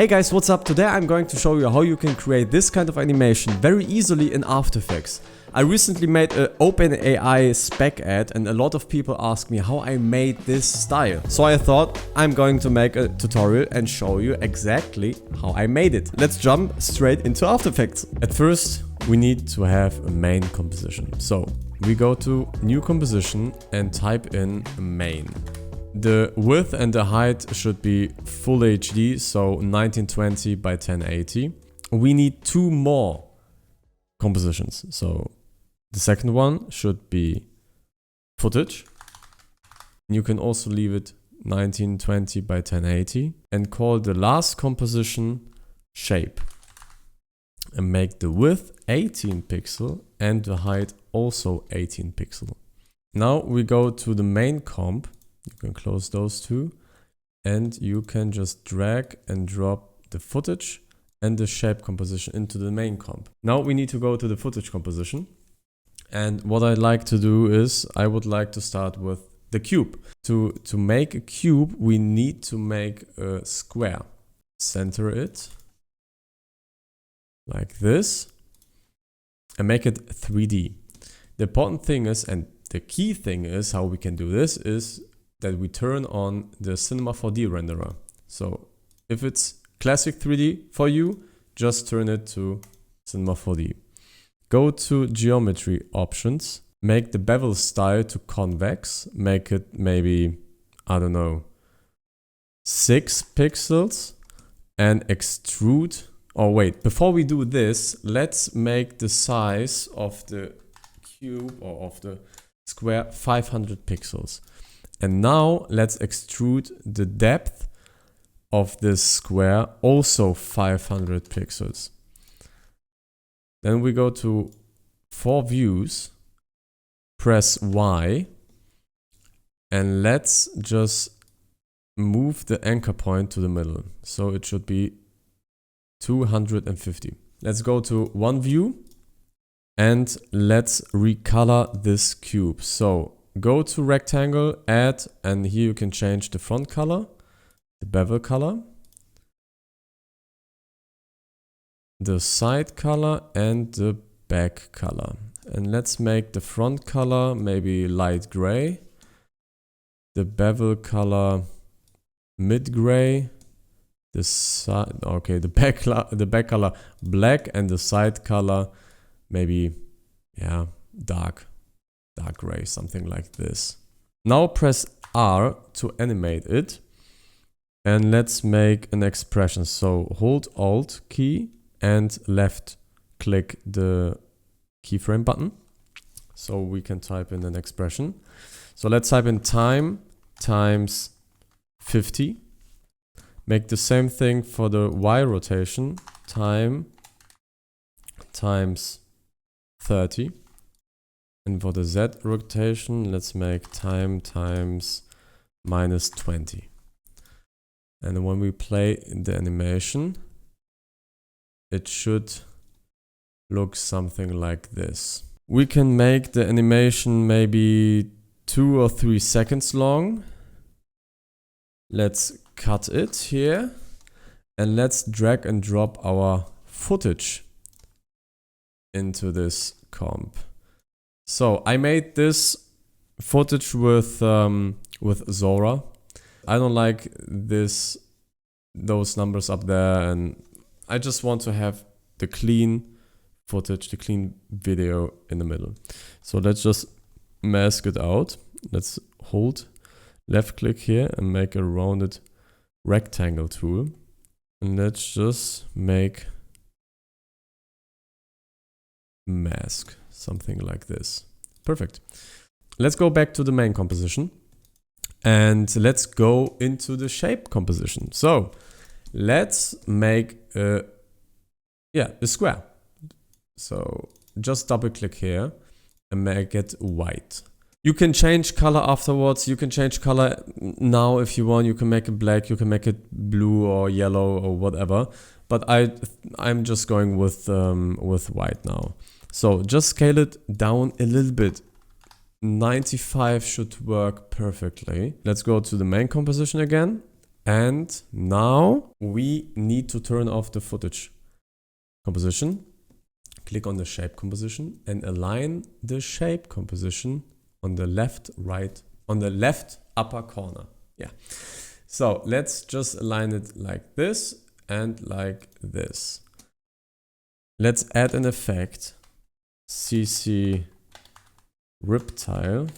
Hey guys, what's up? Today I'm going to show you how you can create this kind of animation very easily in After Effects. I recently made an OpenAI spec ad and a lot of people ask me how I made this style. So I thought I'm going to make a tutorial and show you exactly how I made it. Let's jump straight into After Effects. At first, we need to have a main composition. So we go to New Composition and type in main. The width and the height should be full HD, so 1920 by 1080. We need two more compositions. So the second one should be footage. You can also leave it 1920 by 1080 and call the last composition shape. And make the width 18 pixel and the height also 18 pixel. Now we go to the main comp. You can close those two and you can just drag and drop the footage and the shape composition into the main comp. Now we need to go to the footage composition. And what I'd like to do is I would like to start with the cube. To make a cube, we need to make a square. Center it like this and make it 3D. The important thing is, and the key thing is how we can do this is that we turn on the Cinema 4D renderer. So if it's classic 3D for you, just turn it to Cinema 4D. Go to geometry options, make the bevel style to convex, make it maybe, I don't know, 6 pixels and extrude. Oh wait, before we do this, let's make the size of the cube or of the square 500 pixels. And now let's extrude the depth of this square, also 500 pixels. Then we go to 4 views, press Y, and let's just move the anchor point to the middle. So it should be 250. Let's go to one view and let's recolor this cube. So go to rectangle, add, and here you can change the front color, the bevel color, the side color, and the back color. And let's make the front color maybe light gray, the bevel color mid gray, the side, okay, the back color black, and the side color maybe, yeah, dark gray, something like this. Now press R to animate it and let's make an expression. So hold Alt key and left click the keyframe button so we can type in an expression. So let's type in time times 50. Make the same thing for the Y rotation, time times 30. And for the Z rotation, let's make time times minus 20. And when we play the animation, it should look something like this. We can make the animation maybe 2 or 3 seconds long. Let's cut it here and let's drag and drop our footage into this comp. So I made this footage with Zora. I don't like those numbers up there, and I just want to have the clean footage, the clean video in the middle. So let's just mask it out. Let's hold left click here and make a rounded rectangle tool. And let's just make mask, something like this. Perfect. Let's go back to the main composition and let's go into the shape composition. So let's make a square. So just double click here and make it white. You can change color afterwards. You can change color now if you want. You can make it black, you can make it blue or yellow or whatever. But I'm just going with white now. So just scale it down a little bit. 95 should work perfectly. Let's go to the main composition again And now we need to turn off the footage composition. Click on the shape composition and align the shape composition on the left upper corner. Yeah. So let's just align it like this and like this. Let's add an effect, CC Reptile,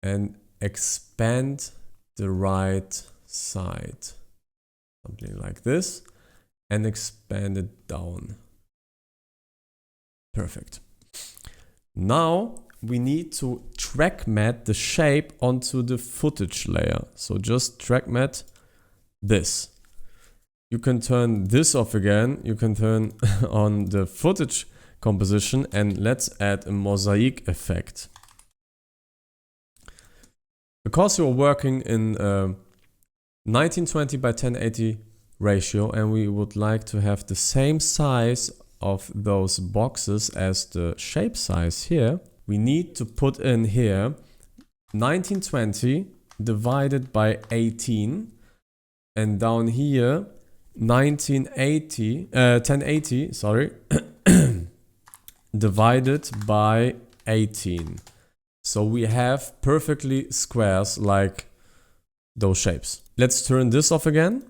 and expand the right side, something like this, and expand it down. Perfect. Now we need to track matte the shape onto the footage layer. So just track matte this. You can turn this off again. You can turn on the footage composition, and let's add a mosaic effect. Because you're working in 1920 by 1080 ratio and we would like to have the same size of those boxes as the shape size here, we need to put in here 1920 divided by 18, and down here 1080 sorry divided by 18. So we have perfectly squares like those shapes. Let's turn this off again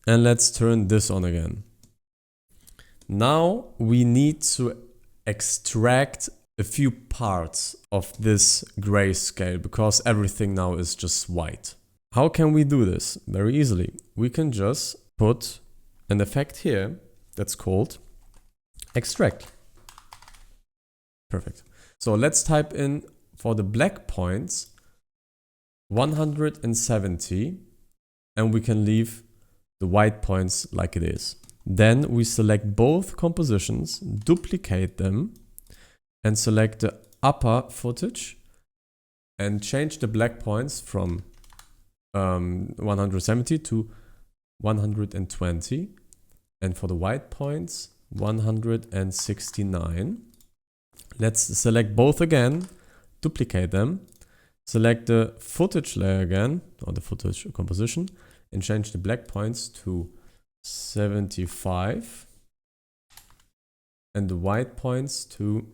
and let's turn this on again. Now we need to extract a few parts of this grayscale because everything now is just white. How can we do this? Very easily. We can just put an effect here that's called extract. Perfect. So let's type in for the black points 170, and we can leave the white points like it is. Then we select both compositions, duplicate them, and select the upper footage and change the black points from 170 to 120, and for the white points 169. Let's select both again, duplicate them, select the footage layer again, or the footage composition, and change the black points to 75 and the white points to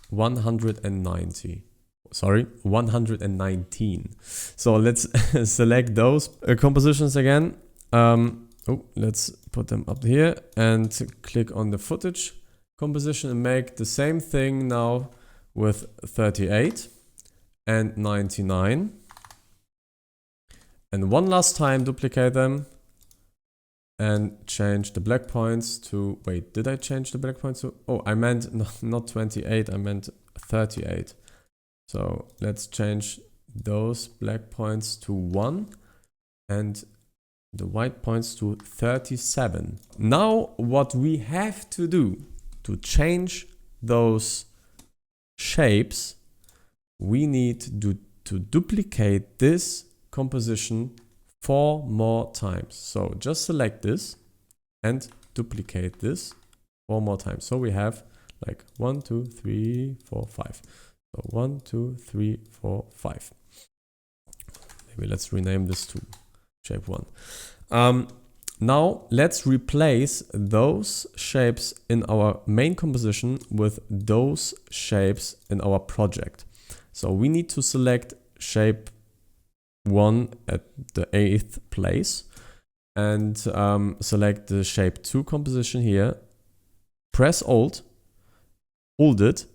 119. Sorry, 119. So let's select those compositions again. Let's put them up here and click on the footage composition and make the same thing now with 38 and 99. And one last time duplicate them and change the black points to, wait, did I change the black points to, oh, I meant not 28, I meant 38. So let's change those black points to 1 and the white points to 37. Now what we have to do to change those shapes, we need to duplicate this composition 4 more times. So just select this and duplicate this 4 more times. So we have like 1, 2, 3, 4, 5. So 1, 2, 3, 4, 5. Maybe let's rename this to shape 1. Now let's replace those shapes in our main composition with those shapes in our project. So we need to select shape 1 at the 8th place and select the shape 2 composition here. Press Alt, hold it,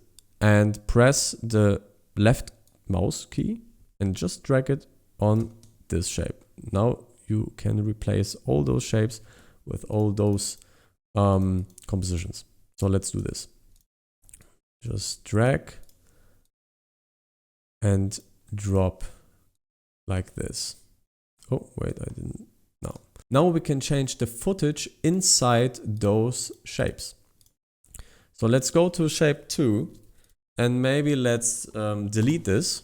and press the left mouse key and just drag it on this shape. Now you can replace all those shapes with all those compositions. So let's do this. Just drag and drop like this. Oh, wait, I didn't. No. Now we can change the footage inside those shapes. So let's go to shape 2 and maybe let's delete this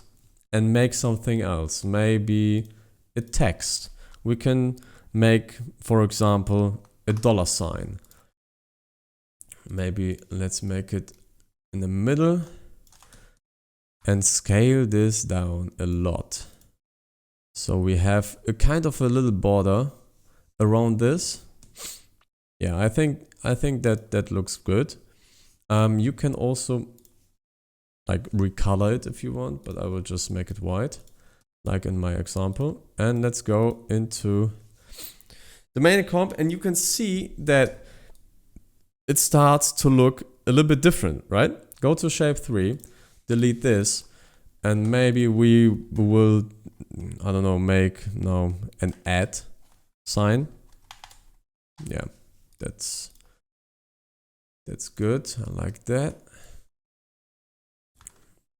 and make something else. Maybe a text. We can make, for example, a $sign. Maybe let's make it in the middle and scale this down a lot. So we have a kind of a little border around this. Yeah, I think that looks good. You can also like recolor it if you want, but I will just make it white, like in my example. And let's go into the main comp, and you can see that it starts to look a little bit different, right? Go to shape 3, delete this, and maybe we will, I don't know, make now an add sign. Yeah, that's good. I like that.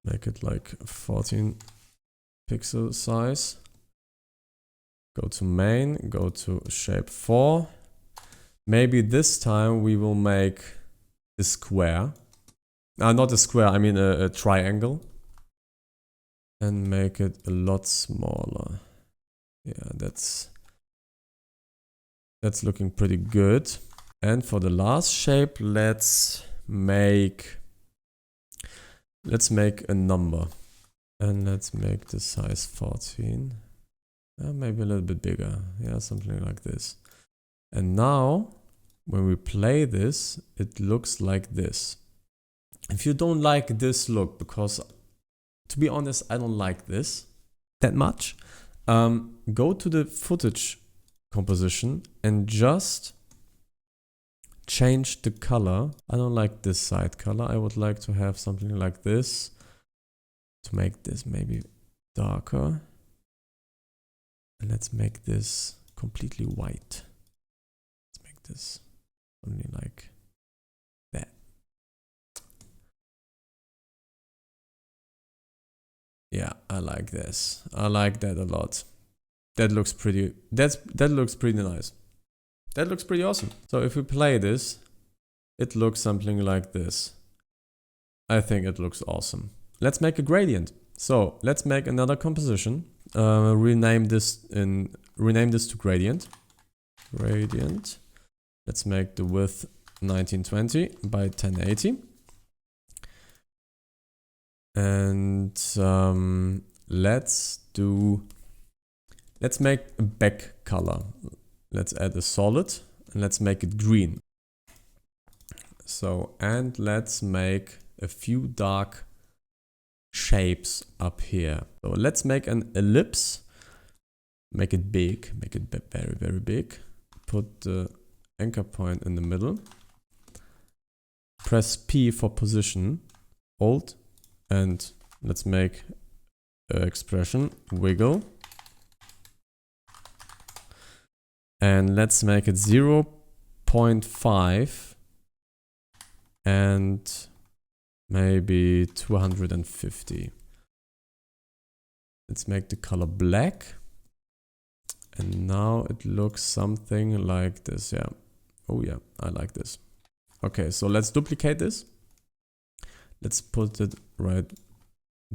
Make it like 14 pixel size. Go to main, go to shape 4. Maybe this time we will make a square. Not a square, I mean a triangle. And make it a lot smaller. Yeah, that's looking pretty good. And for the last shape, let's make a number. And let's make the size 14. Maybe a little bit bigger. Yeah, something like this. And now, when we play this, it looks like this. If you don't like this look, because to be honest, I don't like this that much, go to the footage composition and just change the color. I don't like this side color. I would like to have something like this to make this maybe darker. And let's make this completely white. Let's make this only like that. Yeah, I like this. I like that a lot. That looks pretty, that looks pretty nice. That looks pretty awesome. So if we play this, it looks something like this. I think it looks awesome. Let's make a gradient. So let's make another composition. Rename this to gradient. Gradient. Let's make the width 1920 by 1080. And let's make a back color. Let's add a solid and let's make it green. So, and let's make a few dark shapes up here. So let's make an ellipse, make it big, make it very, very big. Put the anchor point in the middle. Press P for position, Alt, and let's make an expression, wiggle. And let's make it 0.5 and maybe 250. Let's make the color black. And now it looks something like this. Yeah. Oh yeah, I like this. Okay, so let's duplicate this. Let's put it right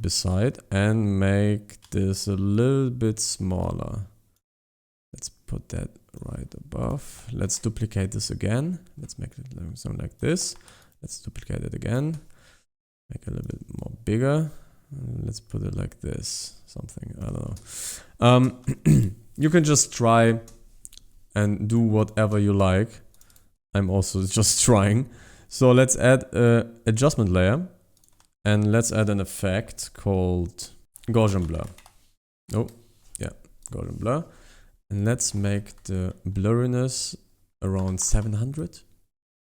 beside and make this a little bit smaller. Let's put that right above. Let's duplicate this again. Let's make it something like this. Let's duplicate it again. Make it a little bit more bigger. Let's put it like this. Something, I don't know. You can just try and do whatever you like. I'm also just trying. So let's add an adjustment layer. And let's add an effect called Gaussian blur. Oh, yeah, Gaussian blur. And let's make the blurriness around 700.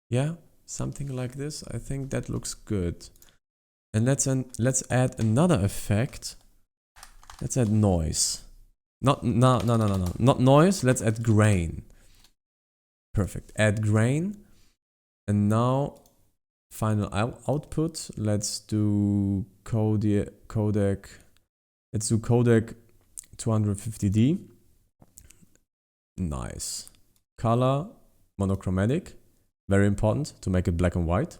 Yeah, something like this. I think that looks good. And let's add another effect. Let's add noise. Not noise. Let's add grain. Perfect. Add grain. And now final output. Let's do codec. Let's do codec 250D. Nice. Color, monochromatic. Very important to make it black and white.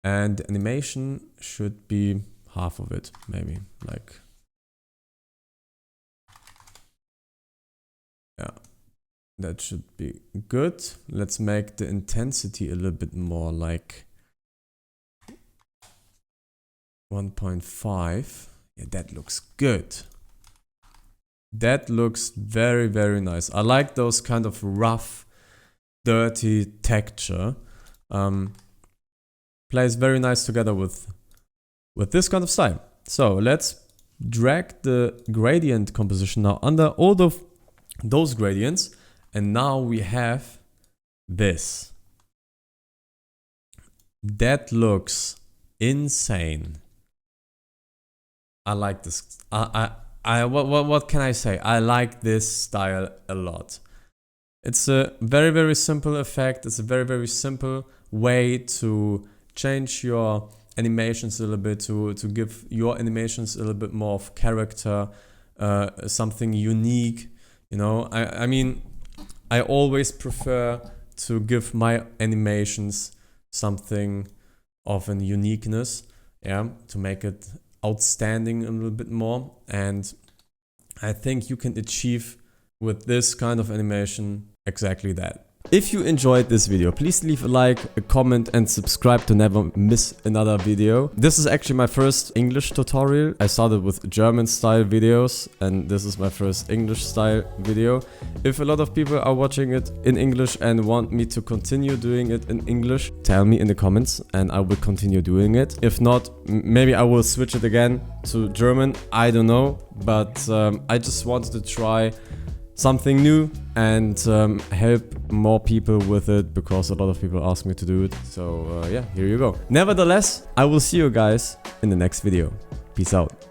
And animation should be half of it, maybe. Like, yeah, that should be good. Let's make the intensity a little bit more, like 1.5. Yeah, that looks good. That looks very, very nice. I like those kind of rough, dirty texture. Plays very nice together with this kind of style. So let's drag the gradient composition now under all of those gradients. And now we have this. That looks insane. I like this. What can I say? I like this style a lot. It's a very, very simple effect. It's a very, very simple way to change your animations a little bit, to give your animations a little bit more of character, something unique. You know, I mean, I always prefer to give my animations something of an uniqueness, yeah, to make it outstanding a little bit more. And I think you can achieve with this kind of animation exactly that. If you enjoyed this video, please leave a like, a comment and subscribe to never miss another video. This is actually my first English tutorial. I started with German style videos and this is my first English style video. If a lot of people are watching it in English and want me to continue doing it in English, tell me in the comments and I will continue doing it. If not, maybe I will switch it again to German. I don't know, but I just wanted to try something new and help more people with it because a lot of people ask me to do it. So yeah, here you go. Nevertheless, I will see you guys in the next video. Peace out.